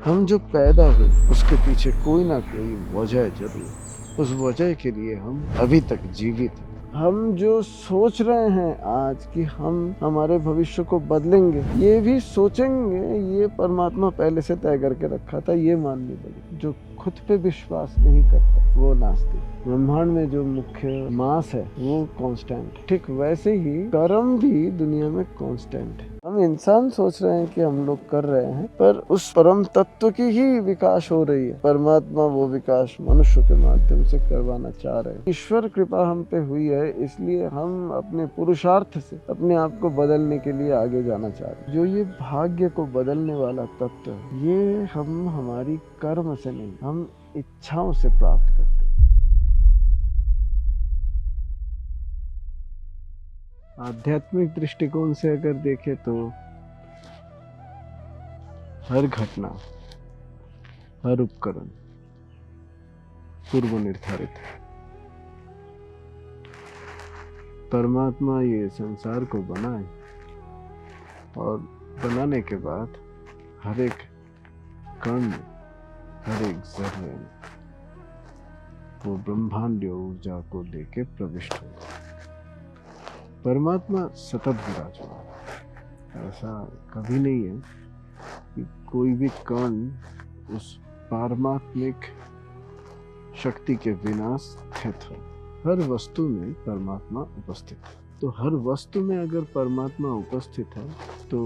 हम जो पैदा हुए उसके पीछे कोई ना कोई वजह जरूर। उस वजह के लिए हम अभी तक जीवित हैं। हम जो सोच रहे हैं आज कि हम हमारे भविष्य को बदलेंगे, ये भी सोचेंगे, ये परमात्मा पहले से तय करके रखा था, ये माननी पड़ेगी। जो खुद पे विश्वास नहीं करता वो नास्तिक। ब्रह्मांड में जो मुख्य मास है वो कांस्टेंट है। ठीक वैसे ही कर्म भी दुनिया में कांस्टेंट है। हम इंसान सोच रहे हैं कि हम लोग कर रहे हैं, पर उस परम तत्व की ही विकास हो रही है। परमात्मा वो विकास मनुष्य के माध्यम से करवाना चाह रहे हैं। ईश्वर कृपा हम पे हुई है, इसलिए हम अपने पुरुषार्थ से अपने आप को बदलने के लिए आगे जाना चाह रहे हैं। जो ये भाग्य को बदलने वाला तत्व है, ये हम हमारी कर्म से नहीं, हम इच्छाओं से प्राप्त करते हैं। आध्यात्मिक दृष्टिकोण से अगर देखें तो हर घटना, हर उपकरण पूर्व निर्धारित है। परमात्मा ये संसार को बनाए और बनाने के बाद हर एक कण में, हर एक जर्रे में वो ब्रह्मांडीय ऊर्जा को लेके प्रविष्ट हो। परमात्मा सतत विराजमान, ऐसा कभी नहीं है कि कोई भी कण उस पारमात्मिक शक्ति के बिना स्थित हो। हर वस्तु में परमात्मा उपस्थित है। तो हर वस्तु में अगर परमात्मा उपस्थित है तो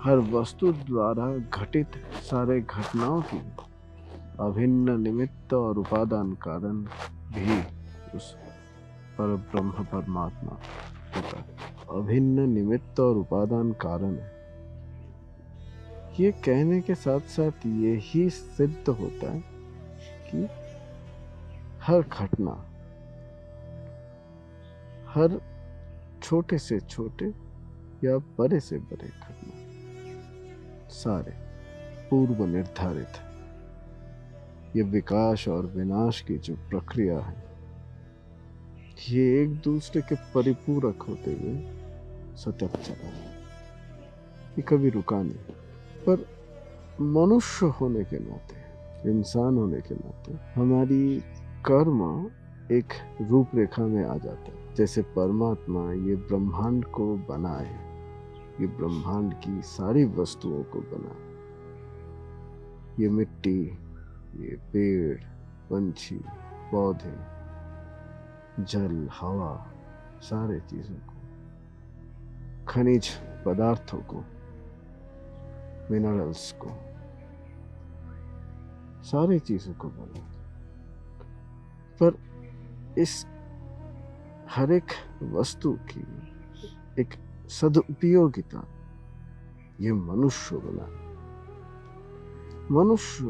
हर वस्तु द्वारा घटित सारे घटनाओं की अभिन्न निमित्त और उपादान कारण भी उस पर ब्रह्म परमात्मा होता है। अभिन्न निमित्त और उपादान कारण है, ये कहने के साथ साथ ये ही सिद्ध होता है कि हर घटना, हर छोटे से छोटे या बड़े से बड़े घटना सारे पूर्व निर्धारित है। ये विकास और विनाश की जो प्रक्रिया है, ये एक दूसरे के परिपूरक होते हुए सतत चला है। ये कभी रुका नहीं। पर मनुष्य होने के नाते, इंसान होने के नाते हमारी कर्म एक रूपरेखा में आ जाता है। जैसे परमात्मा ये ब्रह्मांड को बनाए, ये ब्रह्मांड की सारी वस्तुओं को बनाए, ये मिट्टी, ये पेड़, पंछी, पौधे, जल, हवा, सारे चीजों को, खनिज पदार्थों को, मिनरल्स को, सारी चीजों को बनाए। पर इस हर एक वस्तु की एक सदुपयोगिता ये मनुष्य बना। मनुष्य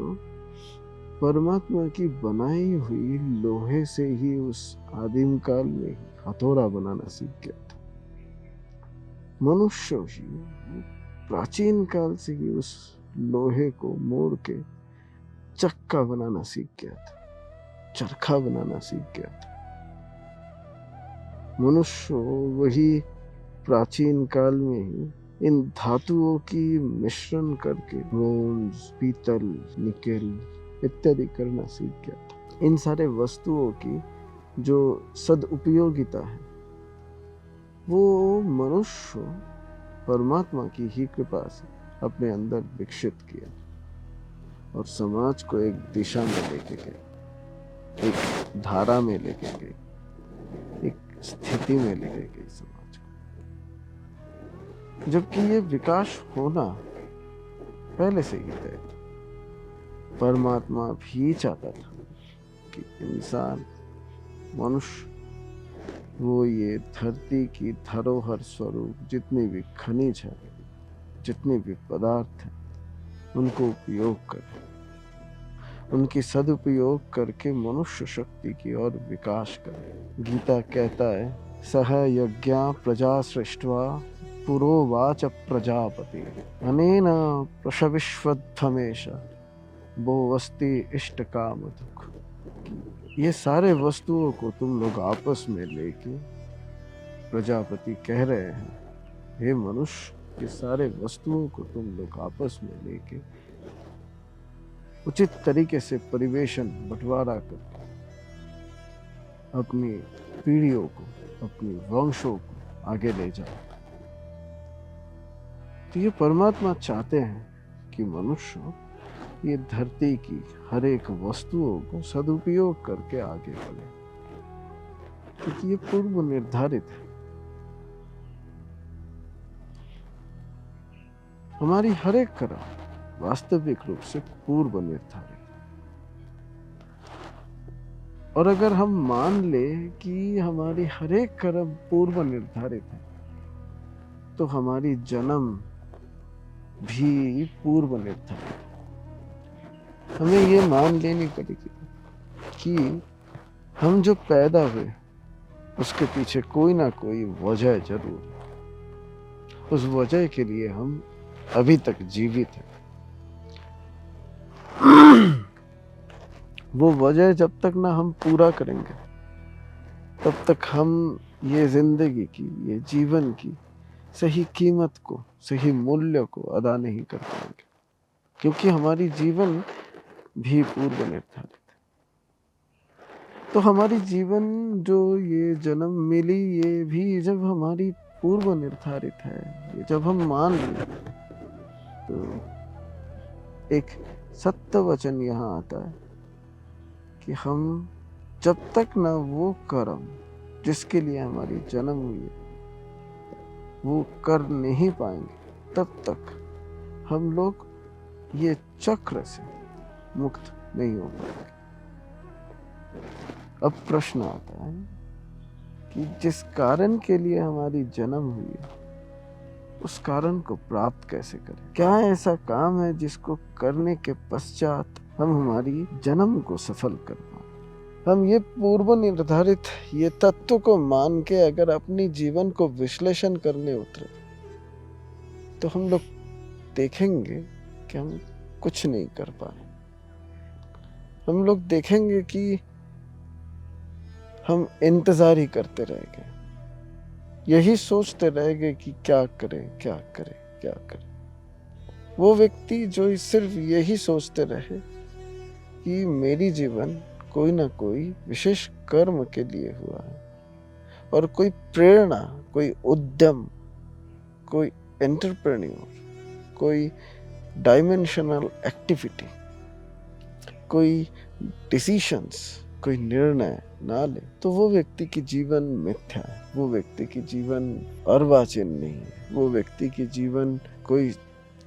परमात्मा की बनाई हुई लोहे से ही उस आदिम काल में हथौड़ा बनाना सीख गया था। मनुष्य ही प्राचीन काल से ही उस लोहे को मोड़ के चक्का बनाना सीख गया था, चरखा बनाना सीख गया था। मनुष्य वही प्राचीन काल में ही इन धातुओं की मिश्रण करके ब्रोंज, पीतल, निकेल इत्यादि करना सीख गया था। इन सारे वस्तुओं की जो सदुपयोगिता है वो मनुष्य परमात्मा की ही कृपा से अपने अंदर विकसित किया और समाज को एक दिशा में लेके गए, एक धारा में लेके गए, एक स्थिति में लेके गए समाज को। जबकि ये विकास होना पहले से ही तय था। परमात्मा भी चाहता था कि इंसान, मनुष्य, वो ये धरती की धरोहर स्वरूप जितनी भी खनिज है, जितने भी पदार्थ हैं, उनको उपयोग करे, उनकी सदुपयोग करके मनुष्य शक्ति की ओर विकास करे। गीता कहता है, सह यज्ञा प्रजा सृष्ट्वा पुरोवाच प्रजापति अनेन प्रशविश्वध्वमेश वो इष्ट काम दुख। ये सारे वस्तुओं को तुम लोग आपस में लेके प्रजापति कह रहे हैं, हे मनुष्य, ये सारे वस्तुओं को तुम लोग आपस में लेके उचित तरीके से परिवेशन बंटवारा करके अपनी पीढ़ियों को, अपनी वंशों को आगे ले जाए। तो ये परमात्मा चाहते हैं कि मनुष्य ये धरती की हर एक वस्तुओं को सदुपयोग करके आगे बढ़े, क्योंकि ये पूर्व निर्धारित है। हमारी हर एक कर्म वास्तविक रूप से पूर्व निर्धारित। और अगर हम मान ले कि हमारी हर एक कर्म पूर्व निर्धारित है, तो हमारी जन्म भी पूर्व निर्धारित। हमें ये मान लेनी पड़ेगी कि हम जो पैदा हुए उसके पीछे कोई ना कोई वजह जरूर है। उस वजह के लिए हम अभी तक जीवित हैं। वो वजह जब तक ना हम पूरा करेंगे, तब तक हम ये जिंदगी की, ये जीवन की सही कीमत को, सही मूल्य को अदा नहीं कर पाएंगे, क्योंकि हमारी जीवन भी पूर्व निर्धारित है। तो हमारी जीवन जो ये जन्म मिली, ये भी जब हमारी पूर्व निर्धारित है, ये जब हम मान लें, तो एक सत्य वचन यहाँ आता है कि हम जब तक ना वो कर्म जिसके लिए हमारी जन्म हुई है वो कर नहीं पाएंगे, तब तक हम लोग ये चक्र से मुक्त नहीं हो पाएंगे। अब प्रश्न आता है कि जिस कारण के लिए हमारी जन्म हुई है, उस कारण को प्राप्त कैसे करें? क्या ऐसा काम है जिसको करने के पश्चात हम हमारी जन्म को सफल कर पाए? हम ये पूर्व निर्धारित ये तत्व को मान के अगर अपनी जीवन को विश्लेषण करने उतरे, तो हम लोग देखेंगे कि हम कुछ नहीं कर पाए। हम लोग देखेंगे कि हम इंतजार ही करते रह गए, यही सोचते रह गए कि क्या करें, क्या करें, क्या करें। वो व्यक्ति जो सिर्फ यही सोचते रहे कि मेरी जीवन कोई ना कोई विशेष कर्म के लिए हुआ है, और कोई प्रेरणा, कोई उद्यम, कोई एंटरप्रेन्योर, कोई डायमेंशनल एक्टिविटी, कोई डिसीशंस, कोई निर्णय ना ले, तो वो व्यक्ति की जीवन मिथ्या है, वो व्यक्ति की जीवन अर्वाचीन नहीं है, वो व्यक्ति की जीवन कोई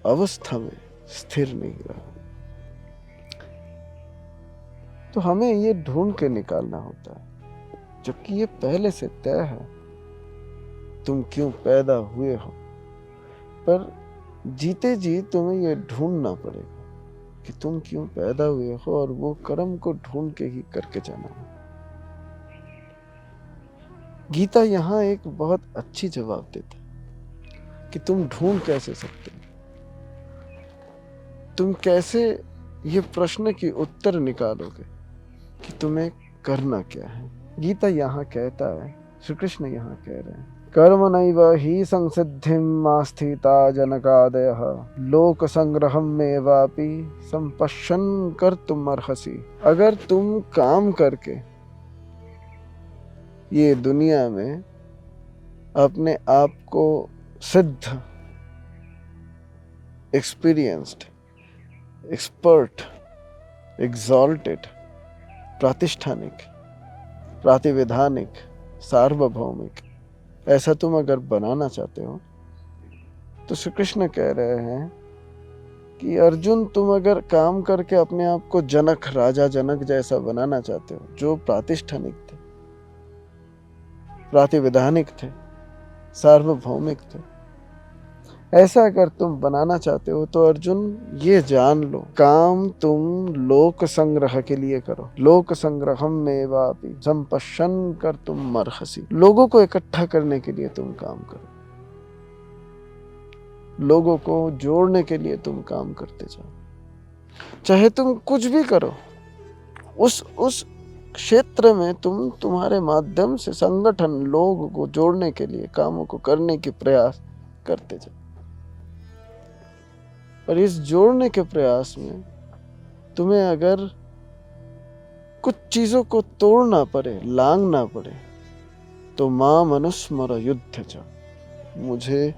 अवस्था में स्थिर नहीं रहा। तो हमें ये ढूंढ के निकालना होता है, जबकि ये पहले से तय है, तुम क्यों पैदा हुए हो। पर जीते जी तुम्हें ये ढूंढना पड़ेगा कि तुम क्यों पैदा हुए हो, और वो कर्म को ढूंढ के ही करके जाना है। गीता यहाँ एक बहुत अच्छी जवाब देता है कि तुम ढूंढ कैसे सकते हो, तुम कैसे ये प्रश्न की उत्तर निकालोगे कि तुम्हें करना क्या है। गीता यहाँ कहता है, श्री कृष्ण यहाँ कह रहे हैं, कर्मणैव हि संसिद्धिम् आस्थिता जनकादयः लोक संग्रहम् मेवापि संपश्यन् कर्तुम् अर्हसि। अगर तुम काम करके ये दुनिया में अपने आप को सिद्ध, एक्सपीरियंस्ड, एक्सपर्ट, एग्जॉल्टेड, प्रातिष्ठानिक, प्रातिविधानिक, सार्वभौमिक, ऐसा तुम अगर बनाना चाहते हो, तो श्री कृष्ण कह रहे हैं कि अर्जुन, तुम अगर काम करके अपने आप को जनक, राजा जनक जैसा बनाना चाहते हो, जो प्रातिष्ठानिक थे, प्रातिविधानिक थे, सार्वभौमिक थे, ऐसा अगर तुम बनाना चाहते हो, तो अर्जुन ये जान लो, काम तुम लोक संग्रह के लिए करो। लोक संग्रहम मेवापि संपश्यन् कर्तुम् अर्हसि। लोगों को इकट्ठा करने के लिए तुम काम करो, लोगों को जोड़ने के लिए तुम काम करते जाओ। चाहे तुम कुछ भी करो, उस क्षेत्र में तुम तुम्हारे माध्यम से संगठन, लोगों को जोड़ने के लिए, कामों को करने के प्रयास करते जाओ। और इस जोड़ने के प्रयास में तुम्हें अगर कुछ चीजों को तोड़ना पड़े, लांघना पड़े, तो माम अनुस्मर युद्ध च, मुझे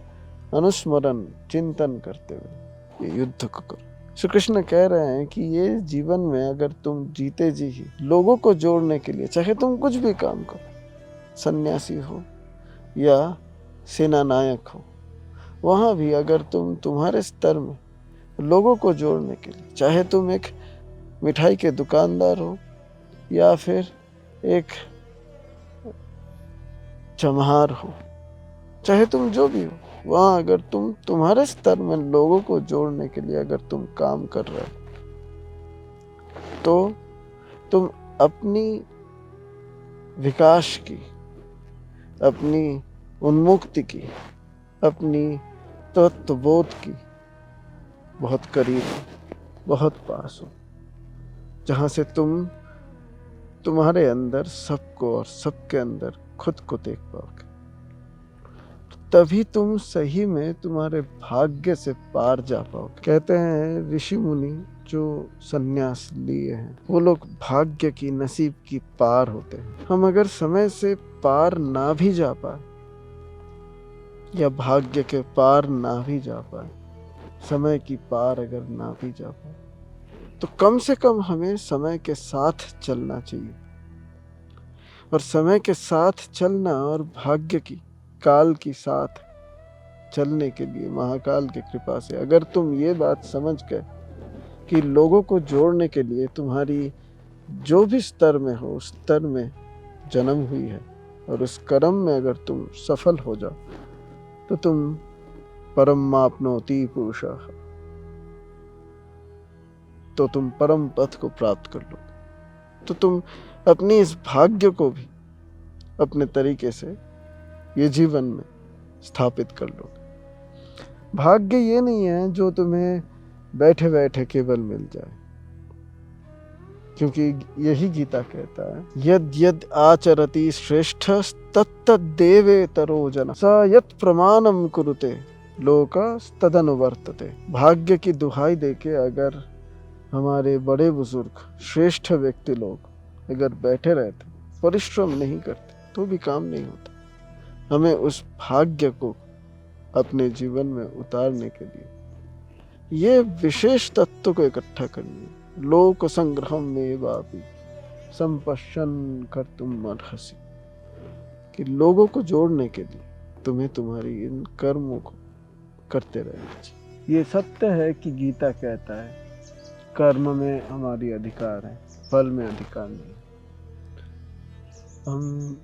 अनुस्मरण चिंतन करते हुए ये युद्ध को करो। श्री कृष्ण कह रहे हैं कि ये जीवन में अगर तुम जीते जी ही लोगों को जोड़ने के लिए, चाहे तुम कुछ भी काम करो, सन्यासी हो या सेना नायक हो, वहां भी अगर तुम तुम्हारे स्तर में लोगों को जोड़ने के लिए, चाहे तुम एक मिठाई के दुकानदार हो या फिर एक चमहार हो, चाहे तुम जो भी हो, वहां अगर तुम तुम्हारे स्तर में लोगों को जोड़ने के लिए अगर तुम काम कर रहे हो, तो तुम अपनी विकास की, अपनी उन्मुक्ति की, अपनी तत्वबोध की बहुत करीब हो, बहुत पास हो, जहां से तुम तुम्हारे अंदर सबको और सबके अंदर खुद को देख पाओगे। तभी तुम सही में तुम्हारे भाग्य से पार जा पाओगे। कहते हैं ऋषि मुनि जो सन्यास लिए हैं, वो लोग भाग्य की, नसीब की पार होते हैं। हम अगर समय से पार ना भी जा पाए या भाग्य के पार ना भी जा पाए, समय की पार अगर ना भी जा पाए, तो कम से कम हमें समय के साथ चलना चाहिए। और समय के साथ चलना और भाग्य की, काल की साथ चलने के लिए महाकाल की कृपा से अगर तुम ये बात समझ गए कि लोगों को जोड़ने के लिए तुम्हारी जो भी स्तर में हो, उस स्तर में जन्म हुई है, और उस कर्म में अगर तुम सफल हो जाओ, तो तुम परमाप्नोति पुरुषः, तो तुम परम पथ को प्राप्त कर लो। तो तुम अपनी इस भाग्य को भी अपने तरीके से ये जीवन में स्थापित कर लो। भाग्य ये नहीं है जो तुम्हें बैठे बैठे केवल मिल जाए, क्योंकि यही गीता कहता है, यद यद आचरति श्रेष्ठ तत्तदेवेतरो जन स यत् प्रमाणम कुरुते लोकस्तदनुवर्तते। भाग्य की दुहाई देके अगर हमारे बड़े बुजुर्ग, श्रेष्ठ व्यक्ति लोग अगर बैठे रहते, परिश्रम नहीं करते, तो भी काम नहीं होता। हमें उस भाग्य को अपने जीवन में उतारने के लिए ये विशेष तत्व को इकट्ठा करनी है। लोक संग्रहम में वापी संपशन कर्तुम अर्हसि, कि लोगों को जोड़ने के लिए तुम्हें तुम्हारी इन कर्मों को करते रहना चाहिए। ये सत्य है कि गीता कहता है कर्म में हमारी अधिकार है, फल में अधिकार नहीं। हम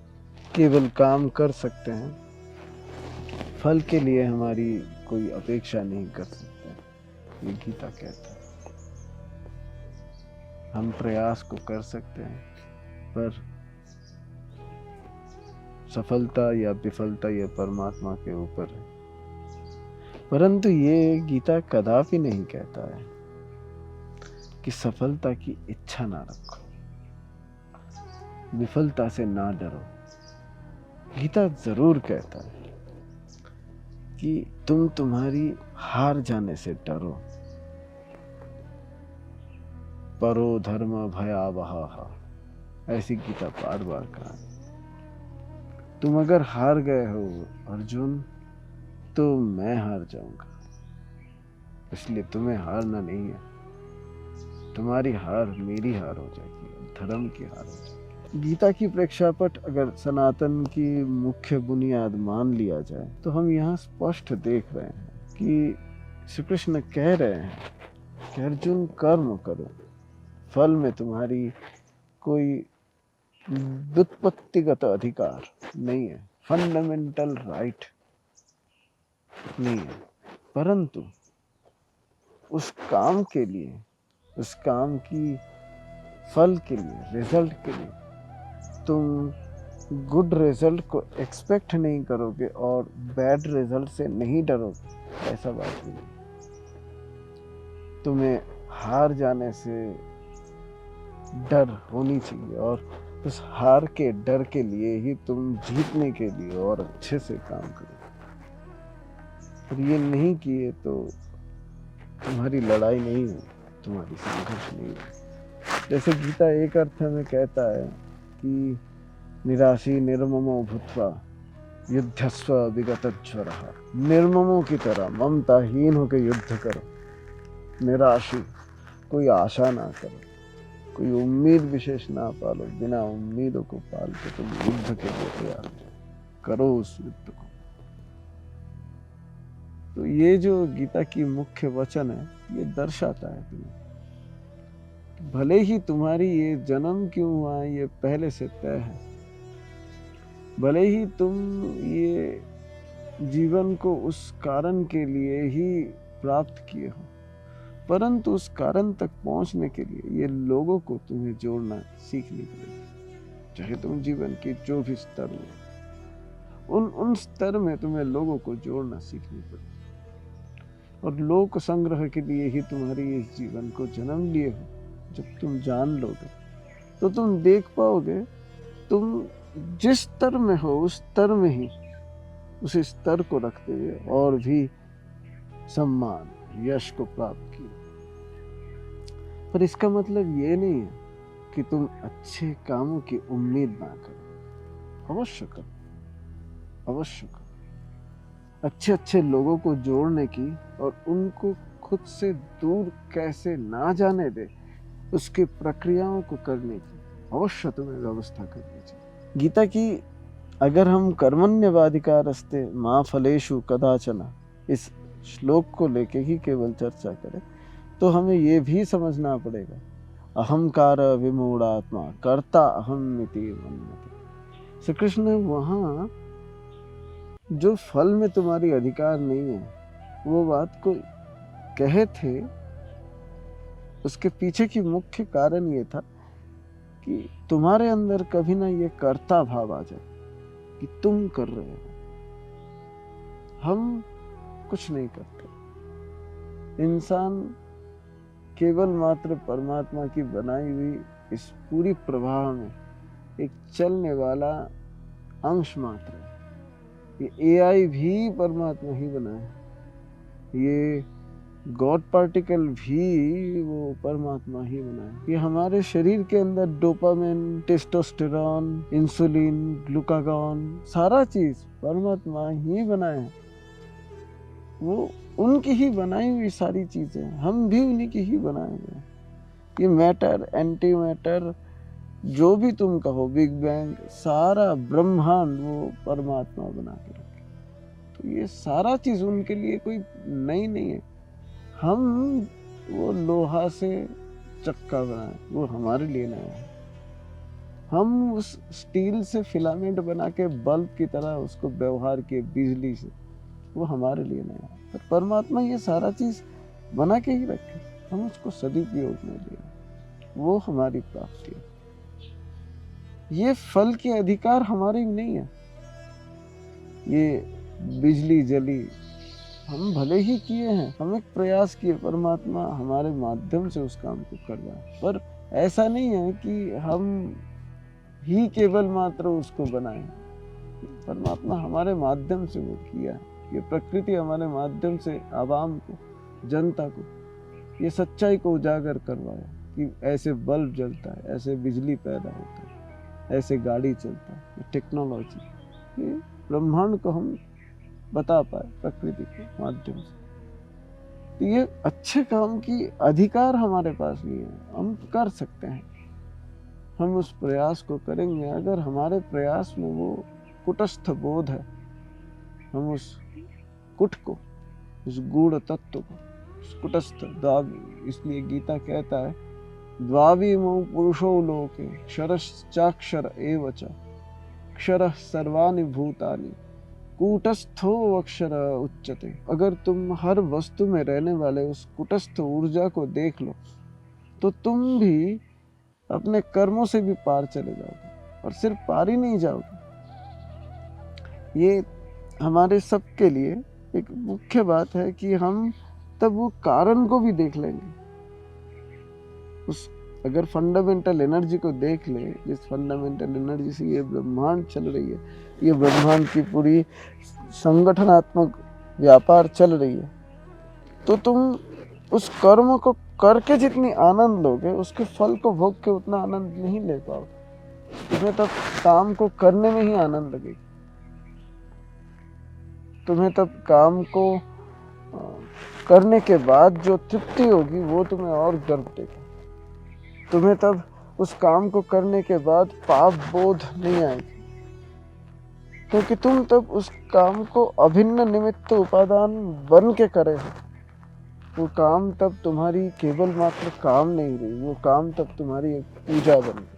केवल काम कर सकते हैं, फल के लिए हमारी कोई अपेक्षा नहीं कर सकते, ये गीता कहता है। हम प्रयास को कर सकते हैं, पर सफलता या विफलता ये परमात्मा के ऊपर है। परंतु ये गीता कदापि नहीं कहता है कि सफलता की इच्छा ना रखो, विफलता से ना डरो। गीता जरूर कहता है कि तुम तुम्हारी हार जाने से डरो। परो धर्म भयावह, ऐसी गीता बार बार कहा। तुम अगर हार गए हो अर्जुन, तो मैं हार जाऊंगा, इसलिए तुम्हें हारना नहीं है। तुम्हारी हार मेरी हार हो जाएगी, धर्म की हार हो जाएगी। गीता की प्रेक्षापट अगर सनातन की मुख्य बुनियाद मान लिया जाए, तो हम यहाँ स्पष्ट देख रहे हैं कि श्री कृष्ण कह रहे हैं कि अर्जुन कर्म करो, फल में तुम्हारी कोई व्युत्पत्तिगत अधिकार नहीं है, फंडामेंटल राइट नहीं है। परंतु उस काम के लिए, उस काम की फल के लिए, रिजल्ट के लिए तुम गुड रिजल्ट को एक्सपेक्ट नहीं करोगे और बैड रिजल्ट से नहीं डरोगे, ऐसा बात नहीं। तुम्हें हार जाने से डर होनी चाहिए, और उस हार के डर के लिए ही तुम जीतने के लिए और अच्छे से काम करो। और ये नहीं किए तो तुम्हारी लड़ाई नहीं हुई, तुम्हारी संघर्ष नहीं है। जैसे गीता एक अर्थ में कहता है कि निराशी निर्ममो भूत्वा युद्धस्व विगत ज्वर, निर्ममों की तरह ममताहीन होकर युद्ध करो, निराशी, कोई आशा ना करो, कोई उम्मीद विशेष ना पालो, बिना उम्मीदों को पाल के तुम युद्ध के लिए तैयार करो उस युद्ध को। तो ये जो गीता की मुख्य वचन है, ये दर्शाता है तुम्हें, भले ही तुम्हारी ये जन्म क्यों हुआ ये पहले से तय है, भले ही तुम ये जीवन को उस कारण के लिए ही प्राप्त किए हो, परंतु उस कारण तक पहुंचने के लिए ये लोगों को तुम्हें जोड़ना सीखनी पड़ेगी। चाहे तुम जीवन के जो भी स्तर में, उन स्तर में तुम्हें लोगों को जोड़ना सीखनी पड़ेगी। और लोक संग्रह के लिए ही तुम्हारी इस जीवन को जन्म लिए हो। जब तुम जान लोगे तो तुम देख पाओगे तुम जिस स्तर में हो उस स्तर में ही उस स्तर को रखते हुए और भी सम्मान यश को प्राप्त किए। पर इसका मतलब ये नहीं है कि तुम अच्छे कामों की उम्मीद ना करो। अवश्य करो, अवश्य करो। अच्छे अच्छे लोगों को जोड़ने की और उनको खुद से दूर कैसे ना जाने दे उसकी प्रक्रियाओं को करने की अवश्य तुम्हें व्यवस्था करनी चाहिए। गीता की अगर हम कर्मण्यवाधिकारस्ते मा फलेषु कदाचन इस श्लोक को लेके ही केवल चर्चा करें तो हमें ये भी समझना पड़ेगा, अहंकार विमूढ़ात्मा कर्ता अहमिति मन्यते। श्री कृष्ण ने वहाँ जो फल में तुम्हारी अधिकार नहीं है वो बात को कहे थे, उसके पीछे की मुख्य कारण ये था कि तुम्हारे अंदर कभी ना ये कर्ता भाव आ जाए कि तुम कर रहे हो, हम कुछ नहीं करते। इंसान केवल मात्र परमात्मा की बनाई हुई इस पूरी प्रवाह में एक चलने वाला अंश मात्र है। ये एआई भी परमात्मा ही बना है, ये गॉड पार्टिकल भी वो परमात्मा ही बना है। ये हमारे शरीर के अंदर डोपामिन, टेस्टोस्टेरॉन, इंसुलिन, ग्लूकागॉन सारा चीज परमात्मा ही बनाया है। वो उनकी ही बनाई हुई सारी चीजें, हम भी उन्हीं की ही बनाए हुए। ये मैटर, एंटी मैटर, जो भी तुम कहो, बिग बैंग, सारा ब्रह्मांड वो परमात्मा बना के रखे। तो ये सारा चीज उनके लिए कोई नई नहीं है। हम वो लोहा से चक्का बनाए, वो हमारे लिए नया है। हम उस स्टील से फिलामेंट बना के बल्ब की तरह उसको व्यवहार किए बिजली से, वो हमारे लिए नया है। पर परमात्मा ये सारा चीज बना के ही रखे, हम उसको सदुपयोग में ले, वो हमारी प्राप्ति है। ये फल के अधिकार हमारे नहीं है। ये बिजली जली, हम भले ही किए हैं, हम एक प्रयास किए, परमात्मा हमारे माध्यम से उस काम को करवाए। पर ऐसा नहीं है कि हम ही केवल मात्र उसको बनाए, परमात्मा हमारे माध्यम से वो किया है। ये प्रकृति हमारे माध्यम से आवाम को, जनता को ये सच्चाई को उजागर करवाया कि ऐसे बल्ब जलता है, ऐसे बिजली पैदा होता है, ऐसे गाड़ी चलता है। ये टेक्नोलॉजी, ये ब्रह्मांड को हम बता पाए प्रकृति के माध्यम से। तो ये अच्छे काम की अधिकार हमारे पास नहीं है, हम कर सकते हैं, हम उस प्रयास को करेंगे। अगर हमारे प्रयास में वो कुटस्थ बोध है, हम उस कुट को, उस गूढ़ तत्व को, उस कुटस्थ द्वावी, इसलिए गीता कहता है द्वाविमो पुरुषो लोके क्षरश्चाक्षर एव च क्षरः सर्वाणि भूतानि कूटस्थो अक्षर उच्यते। अगर तुम हर वस्तु में रहने वाले उस कुटस्थ ऊर्जा को देख लो तो तुम भी अपने कर्मों से भी पार चले जाओगे, और सिर्फ पार ही नहीं जाओगे, ये हमारे सबके लिए एक मुख्य बात है कि हम तब वो कारण को भी देख लेंगे। उस अगर फंडामेंटल एनर्जी को देख ले, जिस फंडामेंटल एनर्जी से ये ब्रह्मांड चल रही है, ये ब्रह्मांड की पूरी संगठनात्मक व्यापार चल रही है, तो तुम उस कर्म को करके जितनी आनंद लोगे, उसके फल को भोग के उतना आनंद नहीं ले पाओगे। तुम्हें तब काम को करने में ही आनंद लगेगी। तुम्हें तब काम को करने के बाद जो तृप्ति होगी वो तुम्हें और गर्व देगा। तुम्हें तब उस काम को करने के बाद पाप बोध नहीं आएगी, क्योंकि तुम तब उस काम को अभिन्न निमित्त उपादान बन के करे हो। वो काम तब तुम्हारी केवल मात्र काम नहीं रही, वो काम तब तुम्हारी एक पूजा बन गई।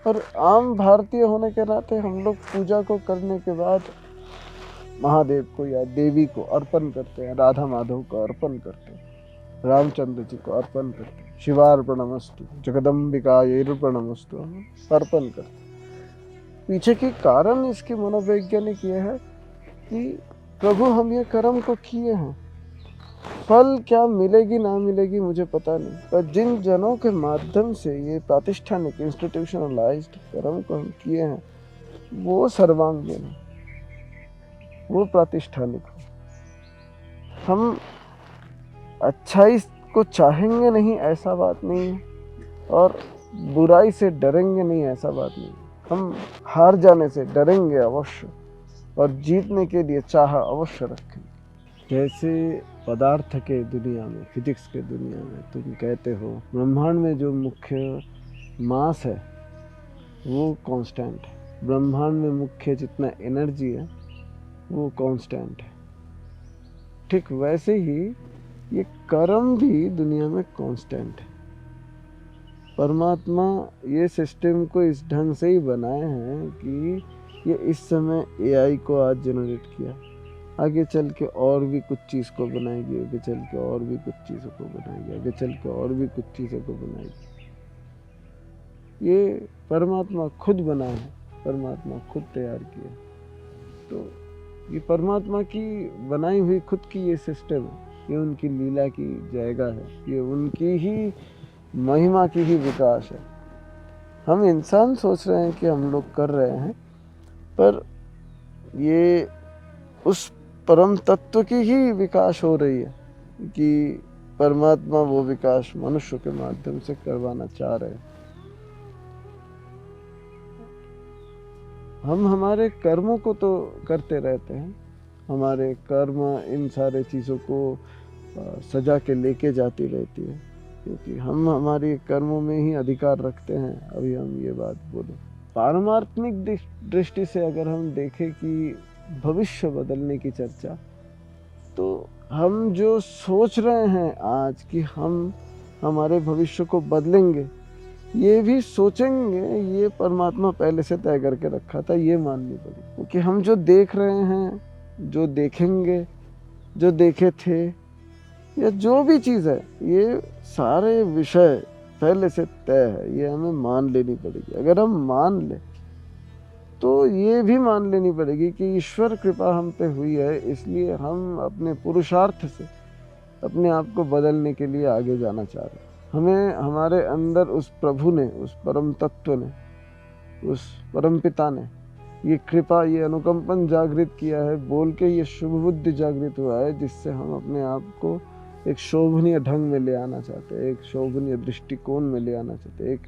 और आम भारतीय होने के नाते हम लोग पूजा को करने के बाद महादेव को या देवी को अर्पण करते हैं, राधा माधव को अर्पण करते हैं, रामचंद्र जी को अर्पण करते हैं, शिवार्पणमस्तु, जगदम्बिकायैर्पणमस्तु अर्पण करते हैं। पीछे की कारण इसकी मनोवैज्ञानिक ये है कि प्रभु हम ये कर्म को किए हैं, फल क्या मिलेगी ना मिलेगी मुझे पता नहीं, पर जिन जनों के माध्यम से ये प्रातिष्ठानिक इंस्टीट्यूशनलाइज्ड कर्म को हम किए हैं वो सर्वांगीण है, वो प्रातिष्ठानिक हो। हम अच्छाई को चाहेंगे नहीं ऐसा बात नहीं है, और बुराई से डरेंगे नहीं ऐसा बात नहीं। हम हार जाने से डरेंगे अवश्य, और जीतने के लिए चाह अवश्य रखेंगे। जैसे पदार्थ के दुनिया में, फिजिक्स के दुनिया में तुम कहते हो ब्रह्मांड में जो मुख्य मास है वो कांस्टेंट है, ब्रह्मांड में मुख्य जितना एनर्जी है वो कांस्टेंट है। ठीक वैसे ही ये कर्म भी दुनिया में कांस्टेंट है। परमात्मा ये सिस्टम को इस ढंग से ही बनाए हैं कि ये इस समय एआई को आज जनरेट किया, आगे चल के और भी कुछ चीज़ को बनाएगी, आगे चल के और भी कुछ चीज़ों को बनाएगी, आगे चल के और भी कुछ चीज़ों को बनाएगी। ये परमात्मा खुद बना है, परमात्मा खुद तैयार किया। तो ये परमात्मा की बनाई हुई खुद की ये सिस्टम है, ये उनकी लीला की जगह है, ये उनकी ही महिमा की ही विकास है। हम इंसान सोच रहे हैं कि हम लोग कर रहे हैं, पर ये उस परम तत्व की ही विकास हो रही है कि परमात्मा वो विकास मनुष्य के माध्यम से करवाना चाह रहे हैं। हम हमारे कर्मों को तो करते रहते हैं, हमारे कर्म इन सारे चीज़ों को सजा के लेके जाती रहती है, क्योंकि हम हमारे कर्मों में ही अधिकार रखते हैं। अभी हम ये बात बोले पारमार्थिक दृष्टि से अगर हम देखें कि भविष्य बदलने की चर्चा, तो हम जो सोच रहे हैं आज कि हम हमारे भविष्य को बदलेंगे, ये भी सोचेंगे ये परमात्मा पहले से तय करके रखा था, ये माननी पड़ी। क्योंकि हम जो देख रहे हैं, जो देखेंगे, जो देखे थे, या जो भी चीज़ है, ये सारे विषय पहले से तय है, ये हमें मान लेनी पड़ेगी। अगर हम मान ले तो ये भी मान लेनी पड़ेगी कि ईश्वर कृपा हम पे हुई है, इसलिए हम अपने पुरुषार्थ से अपने आप को बदलने के लिए आगे जाना चाह रहे हैं। हमें हमारे अंदर उस प्रभु ने, उस परम तत्व ने, उस परम पिता ने ये कृपा, ये अनुकंपन जागृत किया है, बोल के ये शुभ बुद्धि जागृत हुआ है, जिससे हम अपने आप को एक शोभनीय ढंग में ले आना चाहते हैं, एक शोभनीय दृष्टिकोण में ले आना चाहते हैं, एक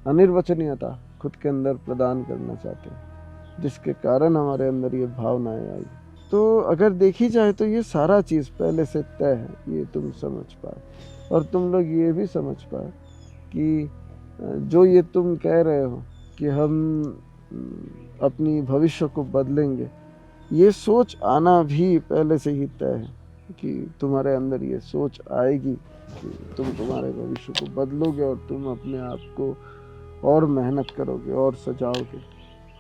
अनिर्वचनीयता खुद के अंदर प्रदान करना चाहते हैं, जिसके कारण हमारे अंदर ये भावनाएं आई। तो अगर देखी जाए तो ये सारा चीज़ पहले से तय है, ये तुम समझ पाए, और तुम लोग ये भी समझ पाए कि जो ये तुम कह रहे हो कि हम अपनी भविष्य को बदलेंगे, ये सोच आना भी पहले से ही तय है कि तुम्हारे अंदर ये सोच आएगी कि तुम तुम्हारे भविष्य को बदलोगे, और तुम अपने आप को और मेहनत करोगे और सजाओगे,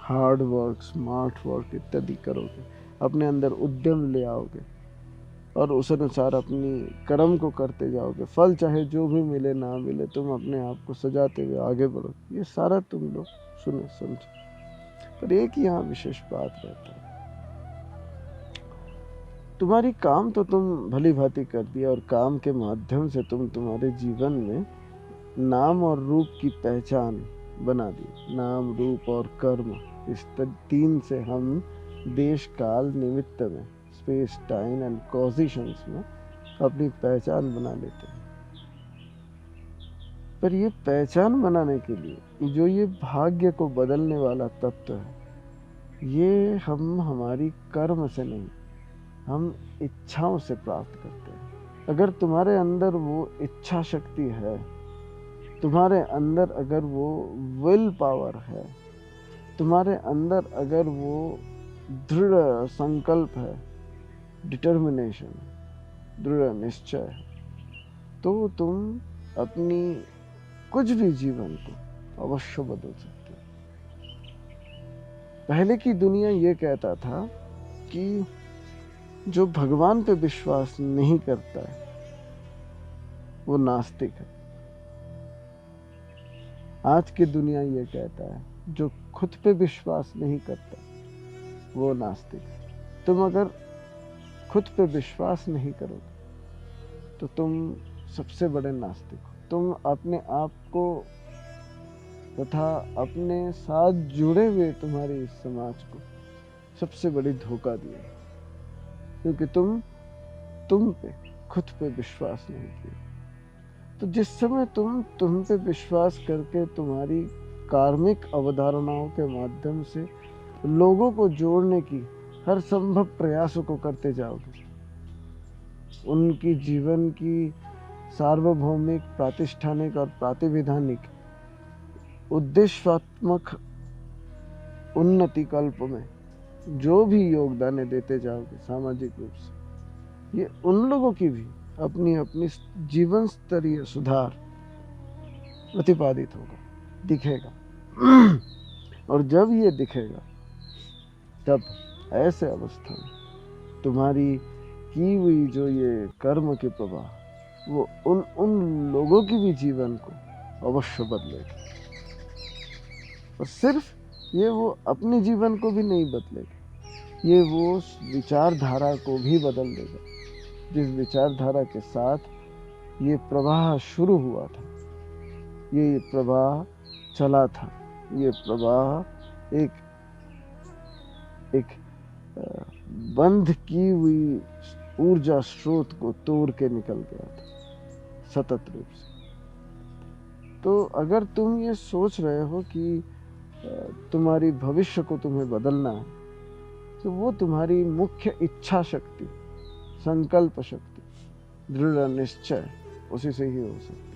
हार्ड वर्क, स्मार्ट वर्क इत्यादि करोगे, अपने अंदर उद्यम ले आओगे, और उस अनुसार अपनी कर्म को करते जाओगे। फल चाहे जो भी मिले ना मिले, तुम अपने आप को सजाते हुए आगे बढ़ो। ये सारा तुम लोग सुनो समझो, पर एक यहाँ विशेष बात रहता है, तुम्हारी काम तो तुम भली भांति कर दिया, और काम के माध्यम से तुम तुम्हारे जीवन में नाम और रूप की पहचान बना दी। नाम, रूप और कर्म, इस तीन से हम देश काल निमित्त में, स्पेस टाइम एंड कॉजिशंस में अपनी पहचान बना लेते हैं। पर ये पहचान बनाने के लिए जो ये भाग्य को बदलने वाला तत्व है, ये हम हमारी कर्म से नहीं, हम इच्छाओं से प्राप्त करते हैं। अगर तुम्हारे अंदर वो इच्छा शक्ति है, तुम्हारे अंदर अगर वो विल पावर है, तुम्हारे अंदर अगर वो दृढ़ संकल्प है, डिटर्मिनेशन, दृढ़ निश्चय है, तो तुम अपनी कुछ भी जीवन को अवश्य बदल सकते हो। पहले की दुनिया ये कहता था कि जो भगवान पे विश्वास नहीं करता है वो नास्तिक है। आज की दुनिया ये कहता है जो खुद पे विश्वास नहीं करता वो नास्तिक है। तुम अगर खुद पे विश्वास नहीं करोगे तो तुम सबसे बड़े नास्तिक हो। तुम अपने आप को तथा अपने साथ जुड़े हुए तुम्हारे इस समाज को सबसे बड़ी धोखा दिया, क्योंकि तुम पे खुद पे विश्वास नहीं किया। तो जिस समय तुम पे विश्वास करके तुम्हारी कार्मिक अवधारणाओं के माध्यम से लोगों को जोड़ने की हर संभव प्रयासों को करते जाओगे, उनकी जीवन की सार्वभौमिक, प्रातिष्ठानिक और प्रातिविधानिक उद्देश्यात्मक उन्नति कल्प में जो भी योगदान देते जाओगे सामाजिक रूप से, ये उन लोगों की भी अपनी अपनी जीवन स्तरीय सुधार प्रतिपादित होगा, दिखेगा। और जब ये दिखेगा तब ऐसे अवस्था में तुम्हारी की हुई जो ये कर्म के प्रवाह वो उन लोगों की भी जीवन को अवश्य बदलेगा। और सिर्फ ये वो अपने जीवन को भी नहीं बदलेगा, ये वो विचारधारा को भी बदल देगा जिस विचारधारा के साथ ये प्रवाह शुरू हुआ था, ये प्रवाह चला था, ये प्रवाह एक बंद की हुई ऊर्जा स्रोत को तोड़ के निकल गया था सतत रूप से। तो अगर तुम ये सोच रहे हो कि तुम्हारी भविष्य को तुम्हें बदलना है, तो वो तुम्हारी मुख्य इच्छा शक्ति, संकल्प शक्ति, दृढ़ निश्चय, उसी से ही हो सकता है।